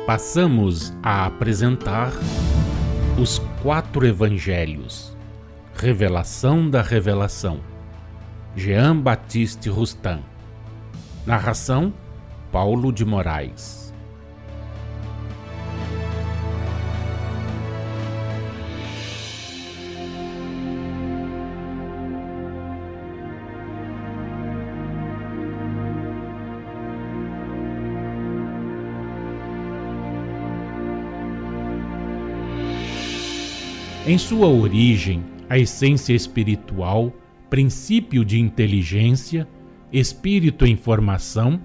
Passamos a apresentar os 4 Evangelhos, Revelação da Revelação, Jean Baptiste Rustin. Narração, Paulo de Moraes. Em sua origem, a essência espiritual, princípio de inteligência, espírito em formação,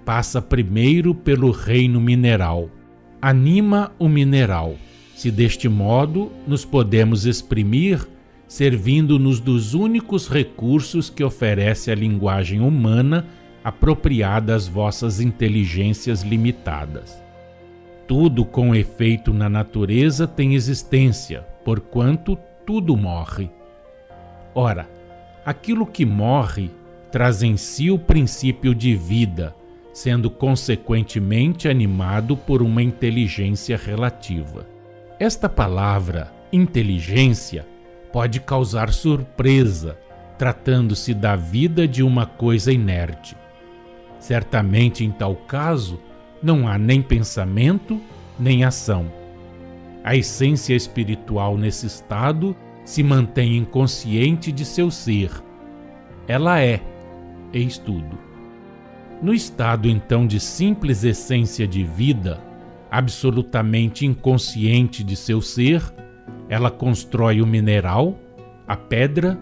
passa primeiro pelo reino mineral. Anima o mineral, se deste modo nos podemos exprimir, servindo-nos dos únicos recursos que oferece a linguagem humana apropriada às vossas inteligências limitadas. Tudo com efeito na natureza tem existência, porquanto tudo morre. Ora, aquilo que morre traz em si o princípio de vida, sendo consequentemente animado por uma inteligência relativa. Esta palavra, inteligência, pode causar surpresa, tratando-se da vida de uma coisa inerte. Certamente, em tal caso, não há nem pensamento, nem ação. A essência espiritual nesse estado se mantém inconsciente de seu ser. Ela é, eis tudo. No estado então de simples essência de vida, absolutamente inconsciente de seu ser, ela constrói o mineral, a pedra,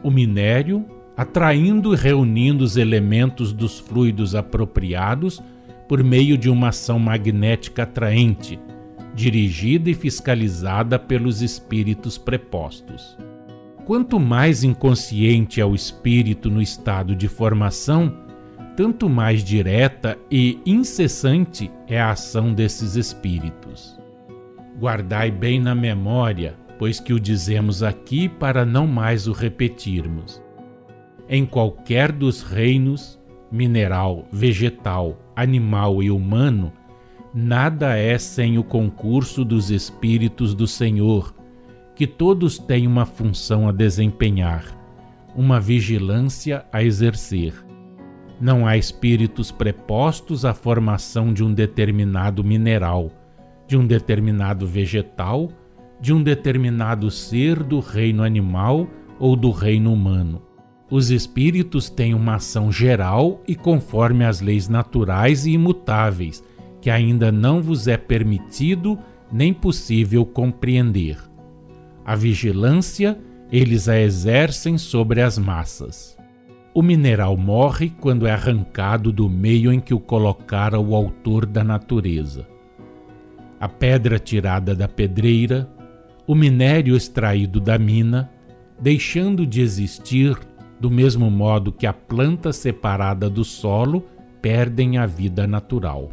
o minério, atraindo e reunindo os elementos dos fluidos apropriados por meio de uma ação magnética atraente, dirigida e fiscalizada pelos espíritos prepostos. Quanto mais inconsciente é o espírito no estado de formação, tanto mais direta e incessante é a ação desses espíritos. Guardai bem na memória, pois que o dizemos aqui para não mais o repetirmos. Em qualquer dos reinos, mineral, vegetal, animal e humano, nada é sem o concurso dos Espíritos do Senhor, que todos têm uma função a desempenhar, uma vigilância a exercer. Não há espíritos prepostos à formação de um determinado mineral, de um determinado vegetal, de um determinado ser do reino animal ou do reino humano. Os espíritos têm uma ação geral e conforme às leis naturais e imutáveis, que ainda não vos é permitido nem possível compreender. A vigilância eles a exercem sobre as massas. O mineral morre quando é arrancado do meio em que o colocara o autor da natureza. A pedra tirada da pedreira, o minério extraído da mina, deixando de existir, do mesmo modo que a planta separada do solo perdem a vida natural.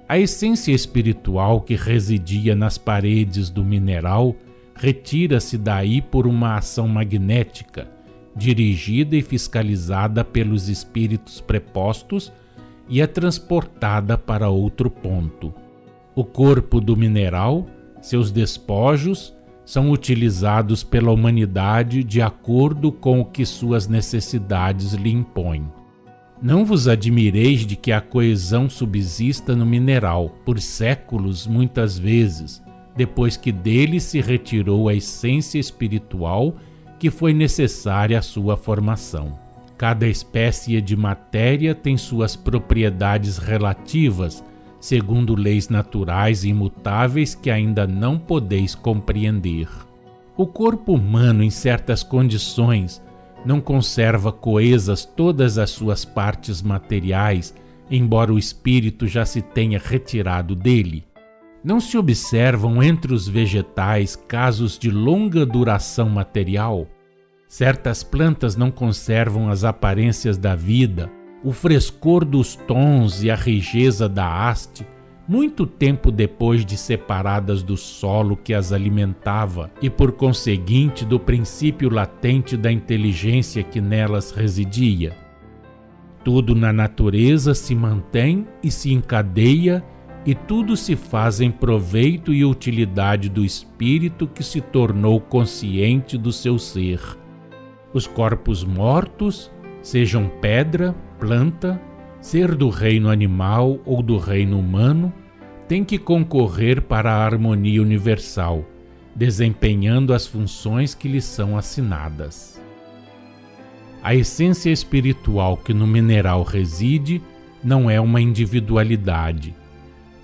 A essência espiritual que residia nas paredes do mineral retira-se daí por uma ação magnética, dirigida e fiscalizada pelos espíritos prepostos e é transportada para outro ponto. O corpo do mineral, seus despojos, são utilizados pela humanidade de acordo com o que suas necessidades lhe impõem. Não vos admireis de que a coesão subsista no mineral por séculos muitas vezes, depois que dele se retirou a essência espiritual que foi necessária à sua formação. Cada espécie de matéria tem suas propriedades relativas, segundo leis naturais e imutáveis que ainda não podeis compreender. O corpo humano, em certas condições, não conserva coesas todas as suas partes materiais, embora o espírito já se tenha retirado dele. Não se observam entre os vegetais casos de longa duração material? Certas plantas não conservam as aparências da vida, o frescor dos tons e a rijeza da haste, muito tempo depois de separadas do solo que as alimentava e, por conseguinte, do princípio latente da inteligência que nelas residia. Tudo na natureza se mantém e se encadeia e tudo se faz em proveito e utilidade do espírito que se tornou consciente do seu ser. Os corpos mortos, sejam pedra, planta, ser do reino animal ou do reino humano, têm que concorrer para a harmonia universal, desempenhando as funções que lhes são assinadas. A essência espiritual que no mineral reside não é uma individualidade.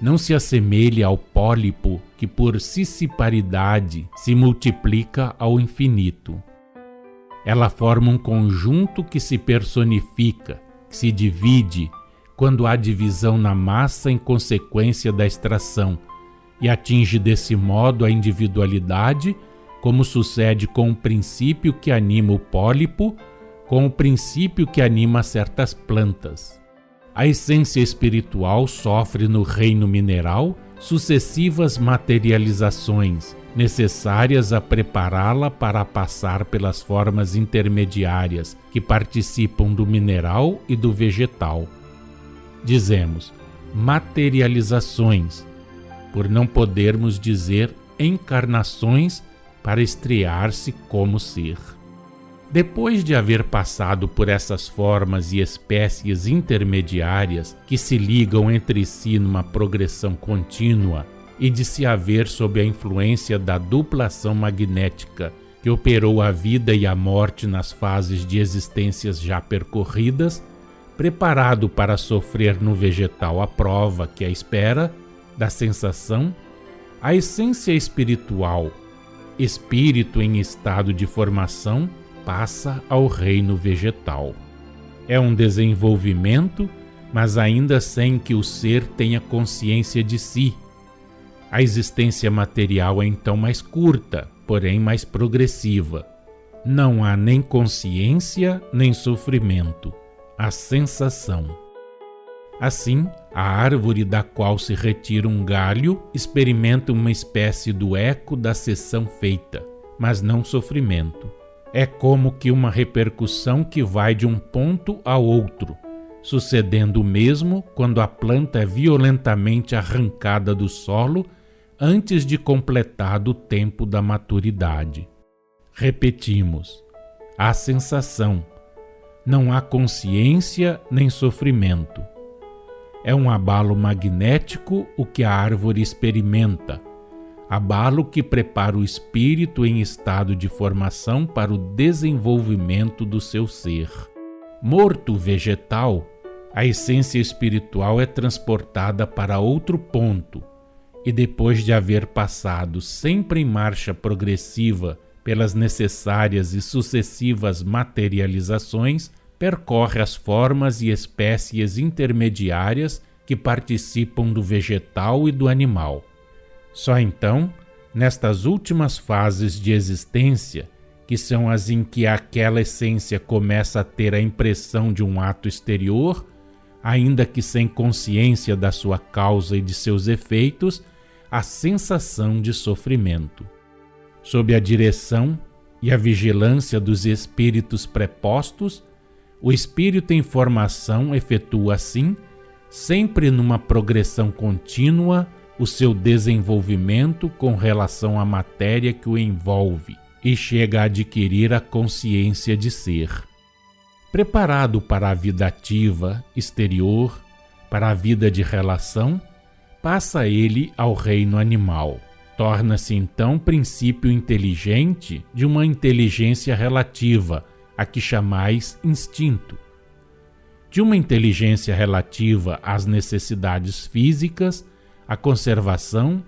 Não se assemelha ao pólipo que por cissiparidade se multiplica ao infinito. Ela forma um conjunto que se personifica, que se divide quando há divisão na massa em consequência da extração e atinge desse modo a individualidade, como sucede com o princípio que anima o pólipo, com o princípio que anima certas plantas. A essência espiritual sofre no reino mineral sucessivas materializações, necessárias a prepará-la para passar pelas formas intermediárias que participam do mineral e do vegetal. Dizemos materializações, por não podermos dizer encarnações para estrear-se como ser. Depois de haver passado por essas formas e espécies intermediárias que se ligam entre si numa progressão contínua e de se haver sob a influência da dupla ação magnética que operou a vida e a morte nas fases de existências já percorridas, preparado para sofrer no vegetal a prova que a espera da sensação, a essência espiritual, espírito em estado de formação, passa ao reino vegetal. É um desenvolvimento, mas ainda sem que o ser tenha consciência de si. A existência material é então mais curta, porém mais progressiva. Não há nem consciência nem sofrimento, a sensação. Assim, a árvore da qual se retira um galho experimenta uma espécie do eco da cessão feita, mas não sofrimento. É como que uma repercussão que vai de um ponto a outro, sucedendo o mesmo quando a planta é violentamente arrancada do solo antes de completado o tempo da maturidade. Repetimos, há sensação, não há consciência nem sofrimento. É um abalo magnético o que a árvore experimenta, abalo que prepara o espírito em estado de formação para o desenvolvimento do seu ser. Morto o vegetal, a essência espiritual é transportada para outro ponto e depois de haver passado sempre em marcha progressiva pelas necessárias e sucessivas materializações, percorre as formas e espécies intermediárias que participam do vegetal e do animal. Só então, nestas últimas fases de existência, que são as em que aquela essência começa a ter a impressão de um ato exterior, ainda que sem consciência da sua causa e de seus efeitos, a sensação de sofrimento. Sob a direção e a vigilância dos espíritos prepostos, o espírito em formação efetua assim, sempre numa progressão contínua, o seu desenvolvimento com relação à matéria que o envolve e chega a adquirir a consciência de ser. Preparado para a vida ativa, exterior, para a vida de relação, passa ele ao reino animal. Torna-se então princípio inteligente de uma inteligência relativa, a que chamais instinto. De uma inteligência relativa às necessidades físicas, à conservação,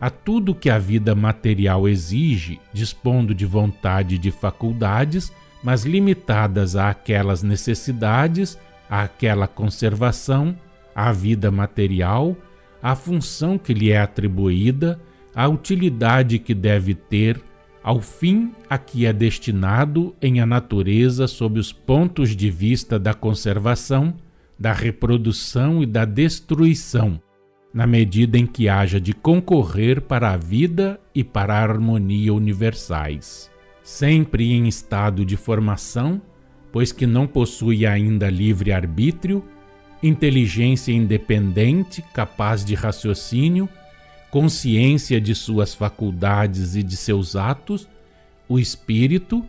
a tudo que a vida material exige, dispondo de vontade e de faculdades, mas limitadas àquelas necessidades, àquela conservação, à vida material, à função que lhe é atribuída, à utilidade que deve ter, ao fim a que é destinado em a natureza sob os pontos de vista da conservação, da reprodução e da destruição, na medida em que haja de concorrer para a vida e para a harmonia universais. Sempre em estado de formação, pois que não possui ainda livre-arbítrio, inteligência independente, capaz de raciocínio, consciência de suas faculdades e de seus atos, o espírito,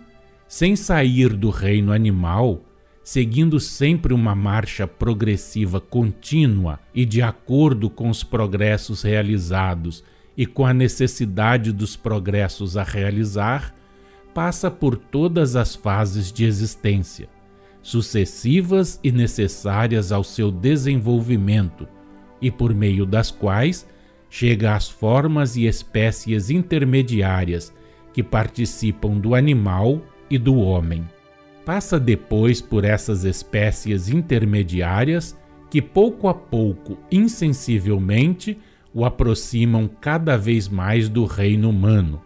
sem sair do reino animal, seguindo sempre uma marcha progressiva contínua e de acordo com os progressos realizados e com a necessidade dos progressos a realizar, passa por todas as fases de existência, sucessivas e necessárias ao seu desenvolvimento, e por meio das quais chega às formas e espécies intermediárias que participam do animal e do homem. Passa depois por essas espécies intermediárias que pouco a pouco, insensivelmente, o aproximam cada vez mais do reino humano,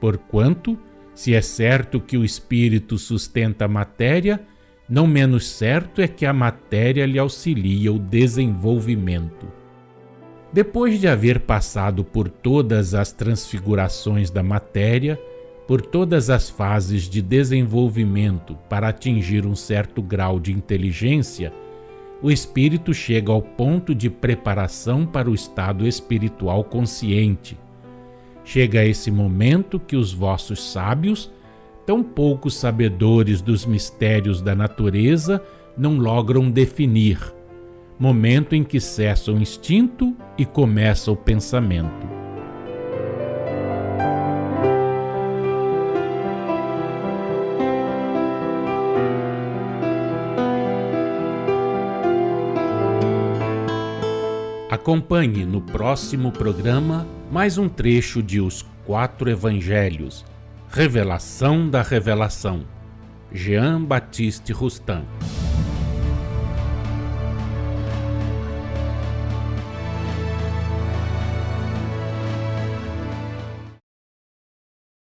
porquanto, se é certo que o espírito sustenta a matéria, não menos certo é que a matéria lhe auxilia o desenvolvimento. Depois de haver passado por todas as transfigurações da matéria, por todas as fases de desenvolvimento para atingir um certo grau de inteligência, o espírito chega ao ponto de preparação para o estado espiritual consciente. Chega a esse momento que os vossos sábios, tão pouco sabedores dos mistérios da natureza, não logram definir, momento em que cessa o instinto e começa o pensamento. Acompanhe no próximo programa mais um trecho de Os Quatro Evangelhos, Revelação da Revelação, Jean Baptiste Rustin.